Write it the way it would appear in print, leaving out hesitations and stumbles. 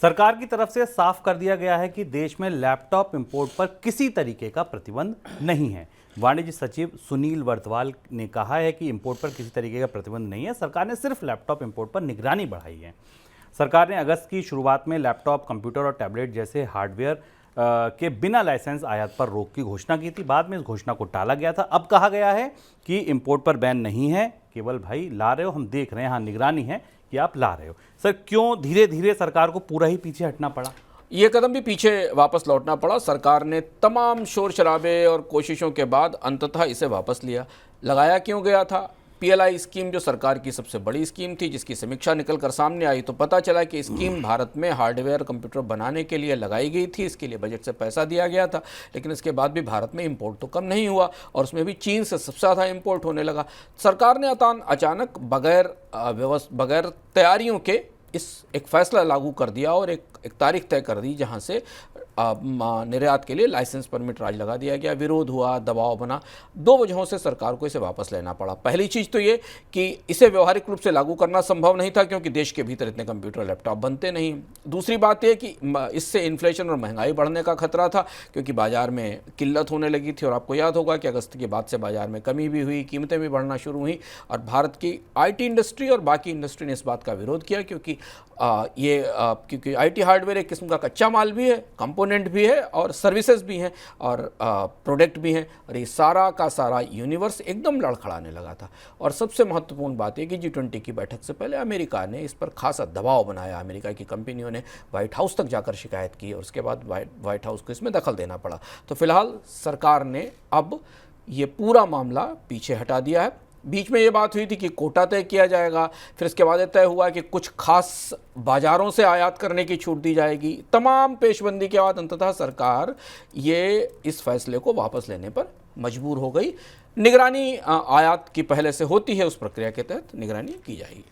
सरकार की तरफ से साफ कर दिया गया है कि देश में लैपटॉप इंपोर्ट पर किसी तरीके का प्रतिबंध नहीं है। वाणिज्य सचिव सुनील वर्तवाल ने कहा है कि इंपोर्ट पर किसी तरीके का प्रतिबंध नहीं है। सरकार ने सिर्फ लैपटॉप इंपोर्ट पर निगरानी बढ़ाई है। सरकार ने अगस्त की शुरुआत में लैपटॉप, कंप्यूटर और टैबलेट जैसे हार्डवेयर के बिना लाइसेंस आयात पर रोक की घोषणा की थी। बाद में इस घोषणा को टाला गया था। अब कहा गया है कि इंपोर्ट पर बैन नहीं है, केवल भाई ला रहे हो, हम देख रहे हैं, हाँ निगरानी है कि आप ला रहे हो। सर, क्यों धीरे धीरे सरकार को पूरा ही पीछे हटना पड़ा? ये कदम भी पीछे वापस लौटना पड़ा। सरकार ने तमाम शोर शराबे और कोशिशों के बाद अंततः इसे वापस लिया। लगाया क्यों गया था? पीएलआई स्कीम जो सरकार की सबसे बड़ी स्कीम थी, जिसकी समीक्षा निकल कर सामने आई तो पता चला कि स्कीम भारत में हार्डवेयर कंप्यूटर बनाने के लिए लगाई गई थी। इसके लिए बजट से पैसा दिया गया था, लेकिन इसके बाद भी भारत में इंपोर्ट तो कम नहीं हुआ और उसमें भी चीन से सबसे ज़्यादा इंपोर्ट होने लगा। सरकार ने अचानक बगैर तैयारियों के एक फैसला लागू कर दिया और एक तारीख तय कर दी जहां से निर्यात के लिए लाइसेंस परमिट राज लगा दिया गया। विरोध हुआ, दबाव बना। दो वजहों से सरकार को इसे वापस लेना पड़ा। पहली चीज़ तो ये कि इसे व्यवहारिक रूप से लागू करना संभव नहीं था, क्योंकि देश के भीतर इतने कंप्यूटर लैपटॉप बनते नहीं। दूसरी बात यह कि इससे इन्फ्लेशन और महंगाई बढ़ने का खतरा था, क्योंकि बाजार में किल्लत होने लगी थी। और आपको याद होगा कि अगस्त के बाद से बाजार में कमी भी हुई, कीमतें भी बढ़ना शुरू हुई और भारत की आईटी इंडस्ट्री और बाकी इंडस्ट्री ने इस बात का विरोध किया, क्योंकि क्योंकि आईटी हार्डवेयर एक किस्म का कच्चा माल भी है, कंपोनेंट भी है और सर्विसेज भी हैं और प्रोडक्ट भी हैं, और ये सारा का सारा यूनिवर्स एकदम लड़खड़ाने लगा था। और सबसे महत्वपूर्ण बात है कि G20 की बैठक से पहले अमेरिका ने इस पर खासा दबाव बनाया। अमेरिका की कंपनियों ने व्हाइट हाउस तक जाकर शिकायत की और उसके बाद व्हाइट हाउस को इसमें दखल देना पड़ा। तो फिलहाल सरकार ने अब ये पूरा मामला पीछे हटा दिया है। बीच में ये बात हुई थी कि कोटा तय किया जाएगा, फिर इसके बाद तय हुआ कि कुछ खास बाजारों से आयात करने की छूट दी जाएगी। तमाम पेशबंदी के बाद अंततः सरकार ये इस फैसले को वापस लेने पर मजबूर हो गई। निगरानी आयात की पहले से होती है, उस प्रक्रिया के तहत निगरानी की जाएगी।